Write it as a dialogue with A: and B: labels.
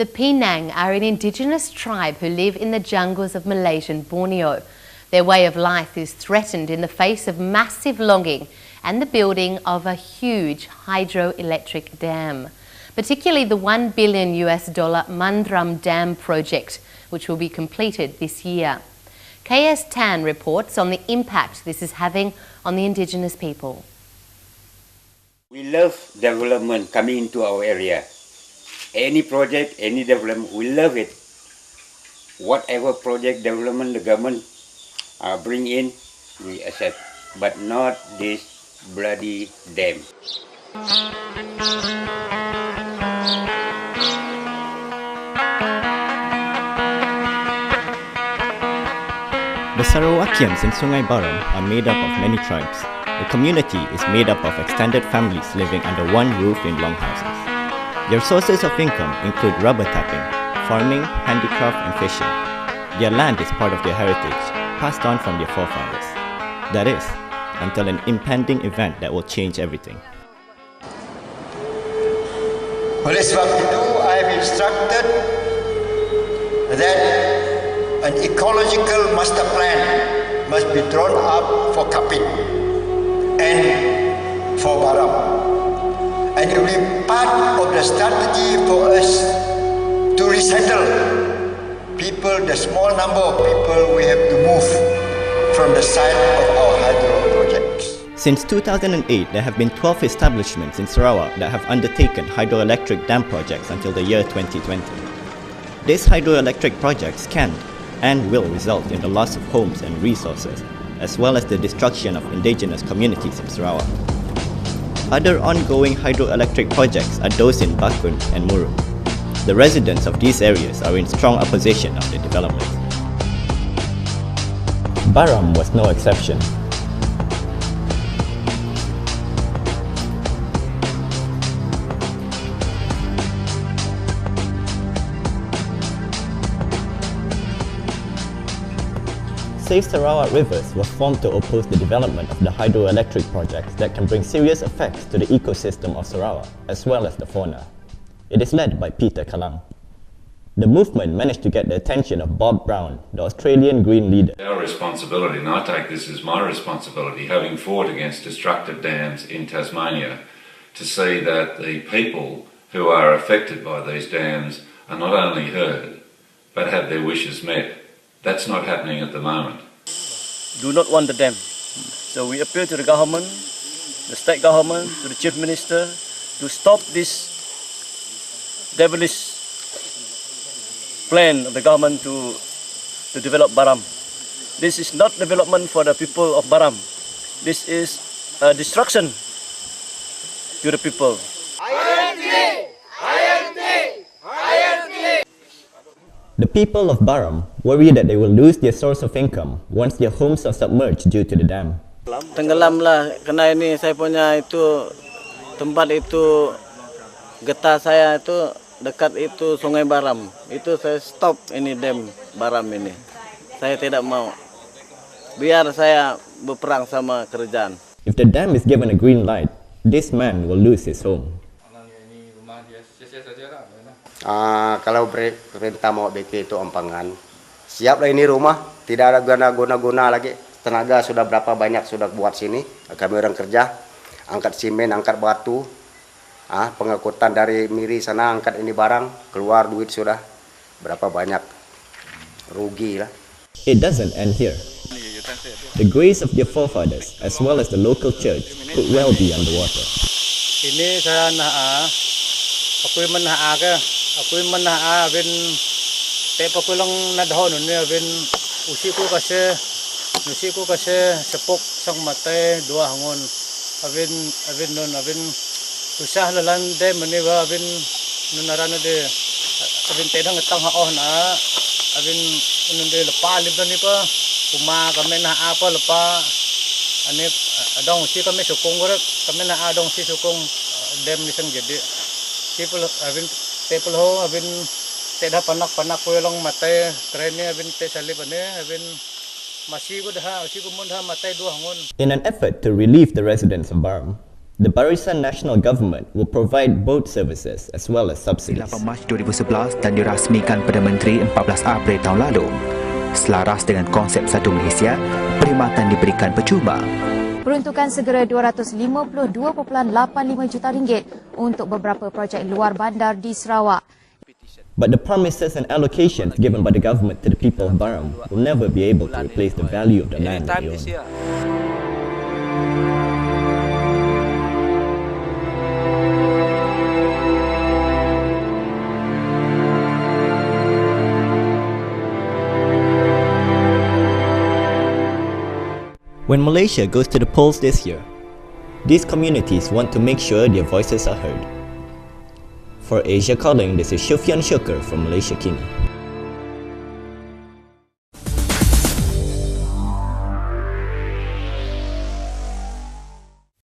A: The Penang are an indigenous tribe who live in the jungles of Malaysian Borneo. Their way of life is threatened in the face of massive logging and the building of a huge hydroelectric dam, particularly the $1 billion Mandram Dam project, which will be completed this year. KS Tan reports on the impact this is having on the indigenous people.
B: We love development coming into our area. Any project, any development, we love it. Whatever project development the government bring in, we accept. But not this bloody dam.
C: The Sarawakians in Sungai Baram are made up of many tribes. The community is made up of extended families living under one roof in longhouses. Their sources of income include rubber tapping, farming, handicraft and fishing. Their land is part of their heritage, passed on from their forefathers. That is, until an impending event that will change everything.
D: Oleh sebab itu, I have instructed that an ecological master plan must be drawn up for Kapit and for Baram. And it will be part of the strategy for us to resettle people, the small number of people we have to move from the site of our hydro projects.
C: Since 2008, there have been 12 establishments in Sarawak that have undertaken hydroelectric dam projects until the year 2020. These hydroelectric projects can and will result in the loss of homes and resources, as well as the destruction of indigenous communities in Sarawak. Other ongoing hydroelectric projects are those in Bakun and Muru. The residents of these areas are in strong opposition of the development. Baram was no exception. Save Sarawak Rivers was formed to oppose the development of the hydroelectric projects that can bring serious effects to the ecosystem of Sarawak, as well as the fauna. It is led by Peter Kalang. The movement managed to get the attention of Bob Brown, the Australian Green leader.
E: Our responsibility, and I take this as my responsibility, having fought against destructive dams in Tasmania, to see that the people who are affected by these dams are not only heard, but have their wishes met. That's not happening at the moment.
F: Do not want the dam. So we appeal to the government, the state government, to the chief minister to stop this devilish plan of the government to develop Baram. This is not development for the people of Baram. This is a destruction to the people.
C: The people of Baram worry that they will lose their source of income once their homes are submerged due to the dam.
F: Tenggelam lah, karena ini saya punya itu tempat itu getah saya itu dekat itu Sungai Baram. Itu saya stop ini dam Baram ini. Saya tidak mau. Biar saya berperang sama kerajaan.
C: If the dam is given a green light, this man will lose his home.
D: Kalau perintah mau bikin itu empangan, siaplah ini rumah, tidak ada guna lagi. Tenaga sudah berapa banyak sudah buat sini, kami orang kerja, angkat simen, angkat batu, pengangkutan dari Miri sana, angkat ini barang, keluar duit sudah berapa banyak, rugi lah.
C: It doesn't end here. The graves of their forefathers, as well as the local church, could well be underwater.
F: Ini saya aku bin tepa ko lang nadhon ni bin usi ko kasi sepok sang matay dua hangon abin non susah lalan de mani ba abin nunarana de abin tedang tang haon abin unde lepa libdan ni pa kuma kami na apa lepa ani adong si kami sukong gore kami na adong si sukong dem ni sang gede people ho abin teda panak ko lang matay trene abin te salip abin masigo daha usi ko mun ha matay dua hangon.
C: In an effort to relieve the residents of Baram, The Barisan National Government will provide boat services as well as subsidies.
G: 8 Mac 2011 dan dirasmikan pada Menteri 14 April tahun lalu. Selaras dengan konsep Satu Malaysia, perkhidmatan diberikan percuma.
H: Peruntukan segera RM222.85 juta untuk beberapa projek luar bandar di Sarawak.
C: But the promises and allocations given by the government to the people of Baram will never be able to replace the value of the land that they own. When Malaysia goes to the polls this year, these communities want to make sure their voices are heard. For Asia Calling, this is Shufian Shukr from Malaysia Kini.